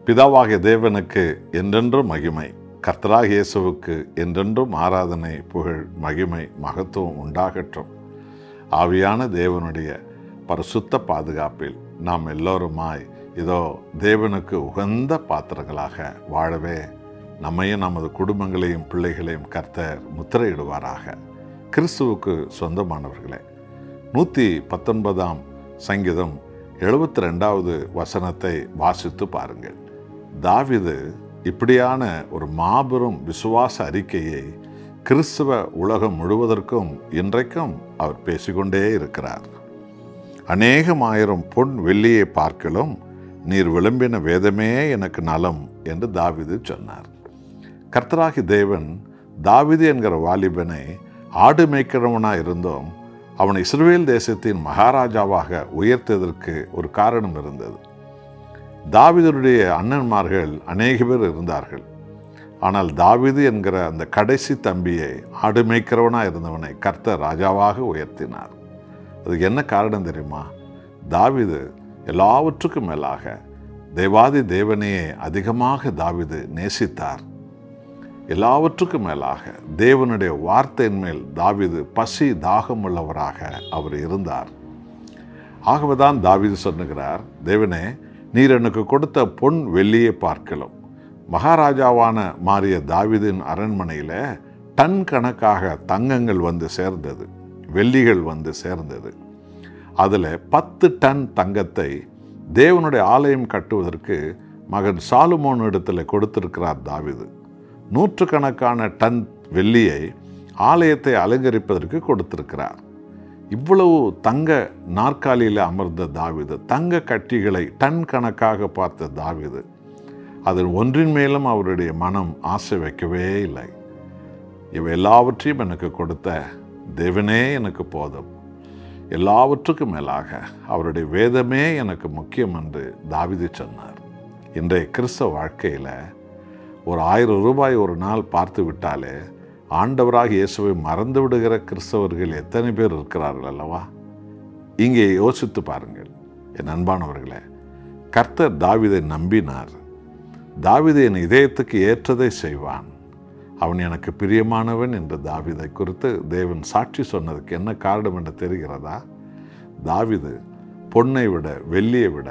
பிதாவாகிய தேவனுக்கு என்றென்றும் மகிமை, கர்த்தராகிய இயேசுவுக்கு என்றென்றும் ஆராதனை, புகழ், மகிமை, மகத்துவம் உண்டாகட்டும். ஆவியான தேவனுடைய பரிசுத்த பாதுகாப்பில் நாம் எல்லோருமாய் இதோ தேவனுக்கு உகந்த பாத்திரங்களாக வாழவே நம்மையும் நமது குடும்பங்களையும் பிள்ளைகளையும் கர்த்தர் முத்திரையிடுவாராக. கிறிஸ்துவுக்கு சொந்தமானவர்களே, 119 சங்கீதம் 72வது வசனத்தை வாசித்து பாருங்கள். தாவீது இப்படியான ஒரு மாபெரும் விசுவாச அறிக்கையை கிறிஸ்துவ உலகம் முழுவதற்கும் இன்றைக்கும் அவர் பேசிக்கொண்டே இருக்கிறார். அநேகமாயிரம் பொன் வெள்ளியை பார்க்கலும் நீர் விளம்பின வேதமே எனக்கு நலம் என்று தாவீது சொன்னார். கர்த்தராகி தேவன் தாவீது என்கிற வாலிபனை ஆடு மேய்க்கிறவனாக இருந்தோம் அவனை இஸ்ரவேல் தேசத்தின் மகாராஜாவாக உயர்த்ததற்கு ஒரு காரணம் இருந்தது. தாவீதுடைய அண்ணன்மார்கள் அநேக பேர் இருந்தார்கள். ஆனால் தாவீது என்கிற அந்த கடைசி தம்பியை, ஆடு மேய்க்கிறவனாக இருந்தவனை கர்த்தர் ராஜாவாக உயர்த்தினார். அதுக்கு என்ன காரணம் தெரியுமா? தாவீது எல்லாவற்றுக்கும் மேலாக தேவாதி தேவனையே அதிகமாக தாவீது நேசித்தார். எல்லாவற்றுக்கும் மேலாக தேவனுடைய வார்த்தையின் மேல் தாவீது பசி தாகம் உள்ளவராக அவர் இருந்தார். ஆகவேதான் தாவீது சொல்லுகிறார், தேவனே நீர் எனக்கு கொடுத்த பொன் வெள்ளியை பார்க்கலாம். மகாராஜாவான மாறிய தாவீதின் அரண்மனையில் டன் கணக்காக தங்கங்கள் வந்து சேர்ந்தது, வெள்ளிகள் வந்து சேர்ந்தது. அதில் 10 டன் தங்கத்தை தேவனுடைய ஆலயம் கட்டுவதற்கு மகன் சாலுமோன் இடத்துல கொடுத்திருக்கிறார் தாவீது. 100கணக்கான டன் வெள்ளியை ஆலயத்தை அலங்கரிப்பதற்கு கொடுத்திருக்கிறார். இவ்வளவு தங்க நாற்காலியில் அமர்ந்த தாவீது, தங்க கட்டிகளை டன் கணக்காக பார்த்த தாவீது, அதில் ஒன்றின் மேலும் அவருடைய மனம் ஆசை வைக்கவே இல்லை. இவை எல்லாவற்றையும் எனக்கு கொடுத்த தேவனே எனக்கு போதும், எல்லாவற்றுக்கும் மேலாக அவருடைய வேதமே எனக்கு முக்கியம் என்று தாவீது சொன்னார். இன்றைய கிறிஸ்தவ வாழ்க்கையில் ஒரு 1000 ரூபாய் ஒரு நாள் பார்த்து விட்டாலே ஆண்டவராக இயேசுவை மறந்து விடுகிற கிறிஸ்தவர்கள் எத்தனை பேர் இருக்கிறார்கள் அல்லவா? இங்கே யோசித்து பாருங்கள் என் அன்பானவர்களே. கர்த்தர் தாவீதை நம்பினார். தாவீது என் இதயத்துக்கு ஏற்றதை செய்வான், அவன் எனக்கு பிரியமானவன் என்று தாவீதை குறித்து தேவன் சாட்சி சொன்னதுக்கு என்ன காரணம் என்று தெரிகிறதா? தாவீது பொன்னை விட, வெள்ளியை விட,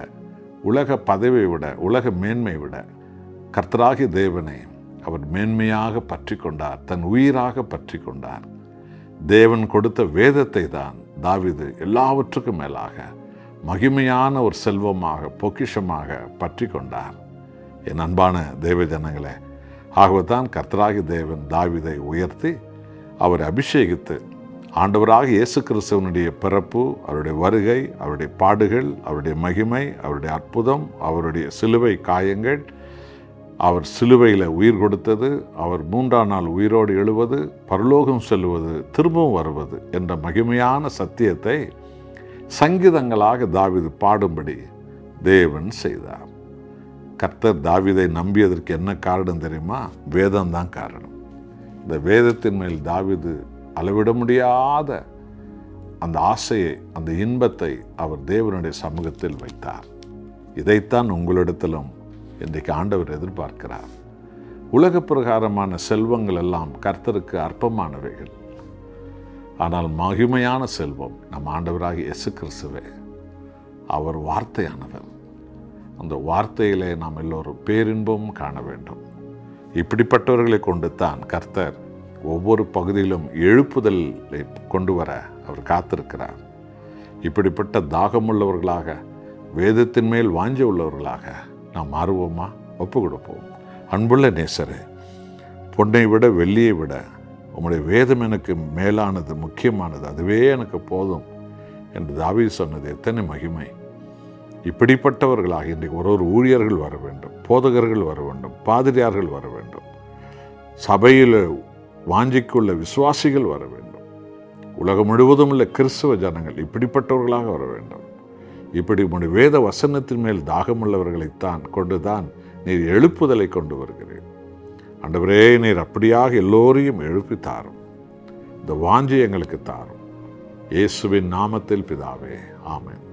உலக பதவியை விட, உலக மேன்மை விட கர்த்தராகிய தேவனை அவர் மேன்மையாக பற்றி கொண்டார், தன் உயிராக பற்றி கொண்டார். தேவன் கொடுத்த வேதத்தை தான் தாவீது எல்லாவற்றுக்கும் மேலாக மகிமையான ஒரு செல்வமாக, பொக்கிஷமாக பற்றி கொண்டார். என் அன்பான தேவ ஜனங்களே, ஆகவேதான் கர்த்தராகிய தேவன் தாவீதை உயர்த்தி அவரை அபிஷேகித்து ஆண்டவராக இயேசு கிறிஸ்துவனுடைய பிறப்பு, அவருடைய வருகை, அவருடைய பாடுகள், அவருடைய மகிமை, அவருடைய அற்புதம், அவருடைய சிலுவை காயங்கள், அவர் சிலுவையில் உயிர் கொடுத்தது, அவர் 3ஆம் நாள் உயிரோடு எழுவது, பரலோகம் செல்வது, திரும்பவும் வருவது என்ற மகிமையான சத்தியத்தை சங்கீதங்களாக தாவீது பாடும்படி தேவன் செய்தார். கர்த்தர் தாவீதை நம்பியதற்கு என்ன காரணம் தெரியுமா? வேதம்தான் காரணம். இந்த வேதத்தின் மேல் தாவீது அளவிட முடியாத அந்த ஆசையை, அந்த இன்பத்தை அவர் தேவனுடைய சமூகத்தில் வைத்தார். இதைத்தான் உங்களிடத்திலும் இன்றைக்கு ஆண்டவர் எதிர்பார்க்கிறார். உலக பிரகாரமான செல்வங்கள் எல்லாம் கர்த்தருக்கு அற்பமானவைகள். ஆனால் மகிமையான செல்வம் நம் ஆண்டவராகிய இயேசு கிறிஸ்துவே. அவர் வார்த்தையானவர். அந்த வார்த்தையிலே நாம் எல்லோரும் பேரின்பம் காண வேண்டும். இப்படிப்பட்டவர்களை கொண்டு தான் கர்த்தர் ஒவ்வொரு பகுதியிலும் எழுப்புதலை கொண்டு வர அவர் காத்திருக்கிறார். இப்படிப்பட்ட தாகமுள்ளவர்களாக, வேதத்தின் மேல் வாஞ்ச உள்ளவர்களாக நாம் மாறுவோமா? ஒப்பு கொடுப்போம். அன்புள்ள நேசரே, பொன்னை விட, வெள்ளியை விட உம்முடைய வேதம் எனக்கு மேலானது, முக்கியமானது, அதுவே எனக்கு போதும் என்று தாவீது சொன்னது எத்தனை மகிமை! இப்படிப்பட்டவர்களாக இன்றைக்கு ஒரு ஊழியர்கள் வர வேண்டும், போதகர்கள் வர வேண்டும், பாதிரியார்கள் வர வேண்டும், சபையில் வாஞ்சிக்குள்ள விசுவாசிகள் வர வேண்டும், உலகம் முழுவதும் உள்ள கிறிஸ்தவ ஜனங்கள் இப்படிப்பட்டவர்களாக வர வேண்டும். இப்படி உம்முடைய வேத வசனத்தின் மேல் தாகமுள்ளவர்களைத்தான் கொண்டுதான் நீர் எழுப்புதலை கொண்டு வருகிறீர். ஆண்டவரே, நீர் அப்படியாக எல்லோரையும் எழுப்பி தாரும். இந்த வாஞ்சி எங்களுக்கு தாரும். இயேசுவின் நாமத்தில் பிதாவே, ஆமென்.